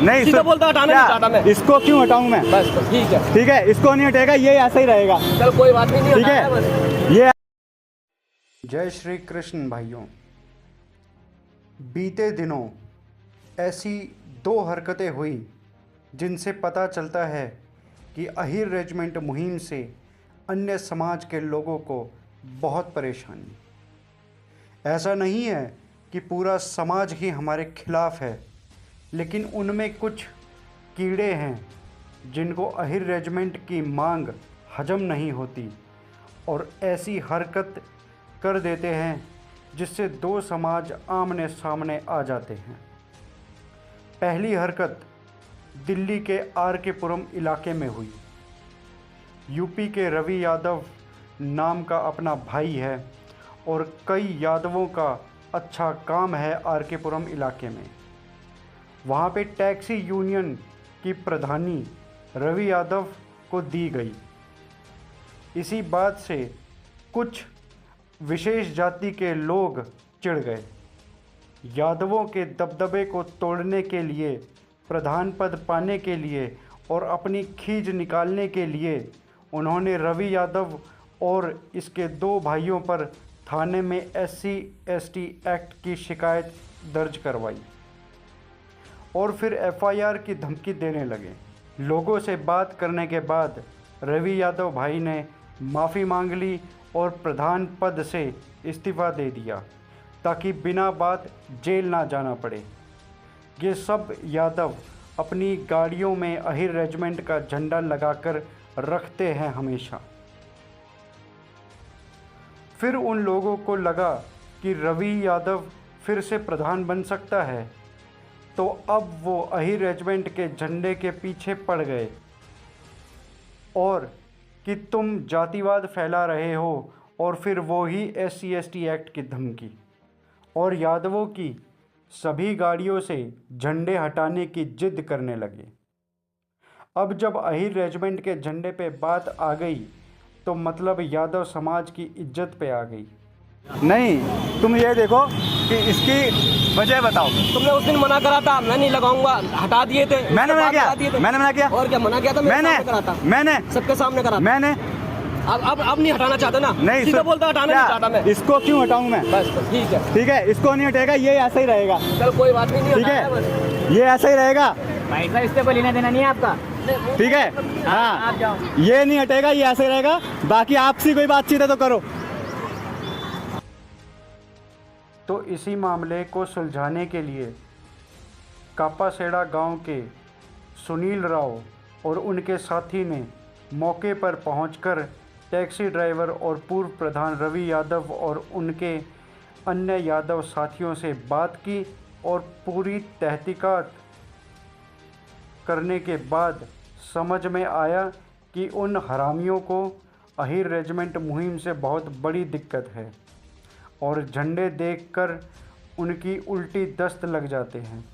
नहीं सीधा बोलता हटाना नहीं चाहता मैं। इसको क्यों हटाऊं मैं? बस ठीक है, ठीक है, इसको नहीं हटेगा, ये ऐसा ही रहेगा। चल कोई बात नहीं, ठीक हटाना है बस। ये। जय श्री कृष्ण भाइयों। बीते दिनों ऐसी दो हरकतें हुई जिनसे पता चलता है कि अहिर रेजिमेंट मुहिम से अन्य समाज के लोगों को बहुत परेशानी। ऐसा नहीं है कि पूरा समाज ही हमारे खिलाफ है, लेकिन उनमें कुछ कीड़े हैं जिनको अहिर रेजिमेंट की मांग हजम नहीं होती और ऐसी हरकत कर देते हैं जिससे दो समाज आमने सामने आ जाते हैं। पहली हरकत दिल्ली के आर के पुरम इलाके में हुई। यूपी के रवि यादव नाम का अपना भाई है और कई यादवों का अच्छा काम है आर के पुरम इलाके में। वहाँ पे टैक्सी यूनियन की प्रधानी रवि यादव को दी गई। इसी बात से कुछ विशेष जाति के लोग चिढ़ गए। यादवों के दबदबे को तोड़ने के लिए, प्रधान पद पाने के लिए और अपनी खींच निकालने के लिए उन्होंने रवि यादव और इसके दो भाइयों पर थाने में SC/ST एक्ट की शिकायत दर्ज करवाई और फिर FIR की धमकी देने लगे। लोगों से बात करने के बाद रवि यादव भाई ने माफ़ी मांग ली और प्रधान पद से इस्तीफ़ा दे दिया ताकि बिना बात जेल ना जाना पड़े। ये सब यादव अपनी गाड़ियों में अहिर रेजिमेंट का झंडा लगाकर रखते हैं हमेशा। फिर उन लोगों को लगा कि रवि यादव फिर से प्रधान बन सकता है, तो अब वो अहिर रेजिमेंट के झंडे के पीछे पड़ गए और कि तुम जातिवाद फैला रहे हो, और फिर वो ही SC/ST एक्ट की धमकी और यादवों की सभी गाड़ियों से झंडे हटाने की जिद करने लगे। अब जब अहिर रेजिमेंट के झंडे पे बात आ गई तो मतलब यादव समाज की इज्जत पे आ गई। नहीं, तुम ये देखो कि इसकी वजह बताओ। तुमने उस दिन मना करा था, मैं नहीं लगाऊंगा, हटा दिए थे। मैंने मना किया? मैंने मना किया? और क्या मना किया था? मैंने सबके सामने करा था। मैंने अब नहीं हटाना चाहता ना? नहीं, सीधा बोलता हटाना नहीं चाहता मैं। इसको क्यों हटाऊं मैं? बस ठीक है, ठीक है, इसको नहीं हटेगा, ये ऐसा ही रहेगा। चल कोई बात नहीं, ठीक हटाना बस। है, ये ऐसा ही रहेगा। पैसा इससे कोई लेना देना नहीं है आपका। ठीक है, हाँ, आप जाओ। ये नहीं हटेगा, ये ऐसे ही रहेगा। बाकी आपसी कोई बातचीत है तो करो। तो इसी मामले को सुलझाने के लिए कापासेड़ा गांव के सुनील राव और उनके साथी ने मौके पर पहुंचकर टैक्सी ड्राइवर और पूर्व प्रधान रवि यादव और उनके अन्य यादव साथियों से बात की और पूरी तहकीकात करने के बाद समझ में आया कि उन हरामियों को अहिर रेजिमेंट मुहिम से बहुत बड़ी दिक्कत है और झंडे देखकर उनकी उल्टी दस्त लग जाते हैं।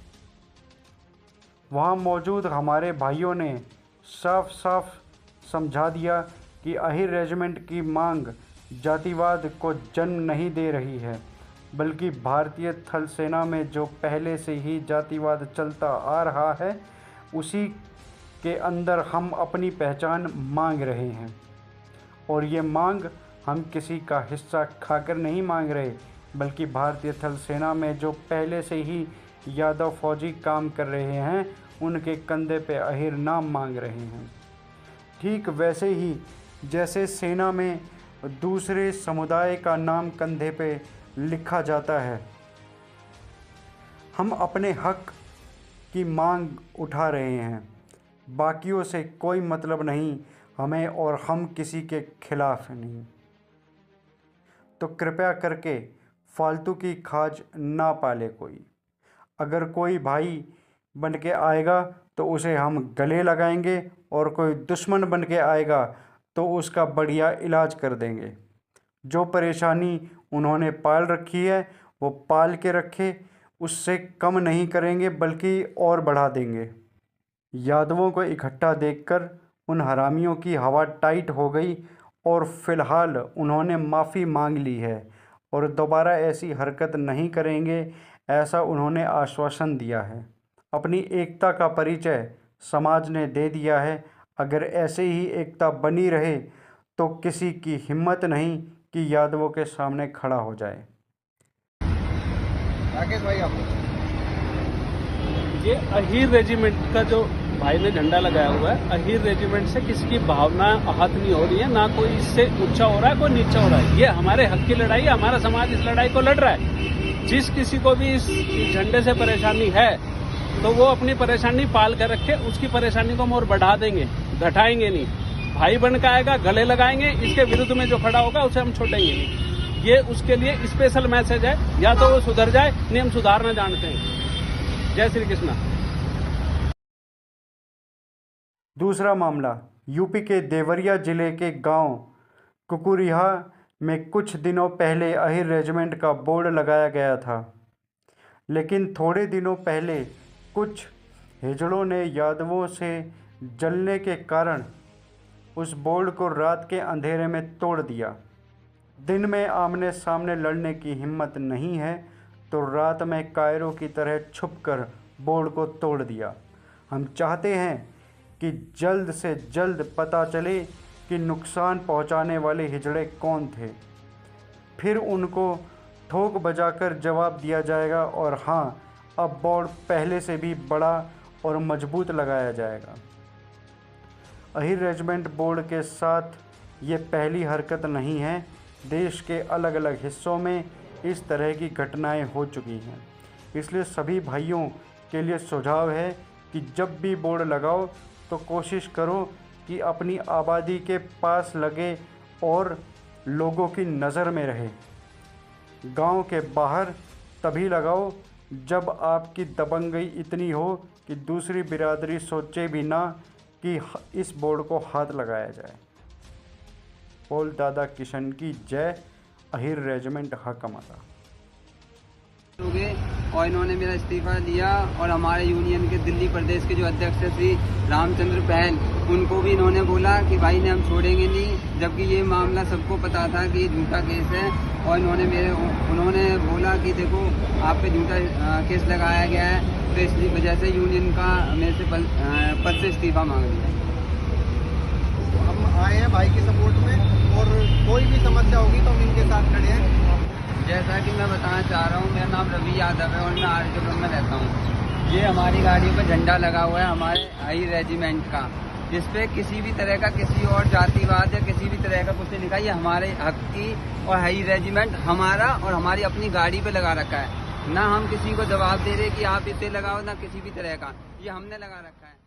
वहाँ मौजूद हमारे भाइयों ने साफ साफ समझा दिया कि अहिर रेजिमेंट की मांग जातिवाद को जन्म नहीं दे रही है, बल्कि भारतीय थल सेना में जो पहले से ही जातिवाद चलता आ रहा है उसी के अंदर हम अपनी पहचान मांग रहे हैं। और ये मांग हम किसी का हिस्सा खाकर नहीं मांग रहे, बल्कि भारतीय थल सेना में जो पहले से ही यादव फौजी काम कर रहे हैं उनके कंधे पे अहिर नाम मांग रहे हैं। ठीक वैसे ही जैसे सेना में दूसरे समुदाय का नाम कंधे पे लिखा जाता है, हम अपने हक की मांग उठा रहे हैं। बाकियों से कोई मतलब नहीं हमें और हम किसी के खिलाफ नहीं। तो कृपया करके फालतू की खाज ना पाले कोई। अगर कोई भाई बन के आएगा तो उसे हम गले लगाएंगे और कोई दुश्मन बन के आएगा तो उसका बढ़िया इलाज कर देंगे। जो परेशानी उन्होंने पाल रखी है वो पाल के रखे, उससे कम नहीं करेंगे बल्कि और बढ़ा देंगे। यादवों को इकट्ठा देखकर उन हरामियों की हवा टाइट हो गई और फिलहाल उन्होंने माफ़ी मांग ली है और दोबारा ऐसी हरकत नहीं करेंगे, ऐसा उन्होंने आश्वासन दिया है। अपनी एकता का परिचय समाज ने दे दिया है। अगर ऐसे ही एकता बनी रहे तो किसी की हिम्मत नहीं कि यादवों के सामने खड़ा हो जाए। राकेश भाई आपको ये अहीर रेजिमेंट का जो भाई ने झंडा लगाया हुआ है, अहीर रेजिमेंट से किसी की भावना आहत नहीं हो रही है, ना कोई इससे ऊंचा हो रहा है, कोई नीचा हो रहा है। ये हमारे हक की लड़ाई है, हमारा समाज इस लड़ाई को लड़ रहा है। जिस किसी को भी इस झंडे से परेशानी है तो वो अपनी परेशानी पाल कर रखे, उसकी परेशानी को हम और बढ़ा देंगे, घटाएंगे नहीं। भाई बन के आएगा, गले लगाएंगे, इसके विरुद्ध में जो खड़ा होगा उसे हम छोड़ेंगे नहीं। ये उसके लिए स्पेशल मैसेज है, या तो वो सुधर जाए, नहीं हम सुधारना जानते हैं। जय श्री कृष्णा। दूसरा मामला यूपी के देवरिया जिले के गांव कुकुरिहा में कुछ दिनों पहले अहीर रेजिमेंट का बोर्ड लगाया गया था, लेकिन थोड़े दिनों पहले कुछ हिजड़ों ने यादवों से जलने के कारण उस बोर्ड को रात के अंधेरे में तोड़ दिया। दिन में आमने सामने लड़ने की हिम्मत नहीं है तो रात में कायरों की तरह छुपकर बोर्ड को तोड़ दिया। हम चाहते हैं कि जल्द से जल्द पता चले कि नुकसान पहुंचाने वाले हिजड़े कौन थे, फिर उनको ठोक बजाकर जवाब दिया जाएगा और हाँ, अब बोर्ड पहले से भी बड़ा और मजबूत लगाया जाएगा। अहीर रेजिमेंट बोर्ड के साथ ये पहली हरकत नहीं है। देश के अलग अलग हिस्सों में इस तरह की घटनाएं हो चुकी हैं। इसलिए सभी भाइयों के लिए सुझाव है कि जब भी बोर्ड लगाओ तो कोशिश करो कि अपनी आबादी के पास लगे और लोगों की नज़र में रहे। गांव के बाहर तभी लगाओ जब आपकी दबंगई इतनी हो कि दूसरी बिरादरी सोचे भी ना कि इस बोर्ड को हाथ लगाया जाए। बोल दादा किशन की जय। अहीर रेजिमेंट हक हमारा। और इन्होंने मेरा इस्तीफा दिया और हमारे यूनियन के दिल्ली प्रदेश के जो अध्यक्ष थे श्री रामचंद्र पहल, उनको भी इन्होंने बोला कि भाई ने हम छोड़ेंगे नहीं, जबकि ये मामला सबको पता था कि ये झूठा केस है। और उन्होंने बोला कि देखो आप पे झूठा केस लगाया गया है, तो इसलिए वजह से यूनियन का मेरे से पद से इस्तीफा मांग लिया। हम आए हैं भाई के सपोर्ट में और कोई भी समस्या होगी तो हम इनके साथ खड़े हैं। जैसा कि मैं बताना चाह रहा हूँ, मेरा नाम रवि यादव है और मैं आरकेपुर में रहता हूँ। ये हमारी गाड़ियों पर झंडा लगा हुआ है हमारे अहीर रेजिमेंट का, जिस पे किसी भी तरह का किसी और जातिवाद या किसी भी तरह का कुछ नहीं लिखा। ये हमारे हक की और अहीर रेजिमेंट हमारा और हमारी अपनी गाड़ी पे लगा रखा है। ना हम किसी को जवाब दे रहे कि आप इसे लगाओ, ना किसी भी तरह का, ये हमने लगा रखा है।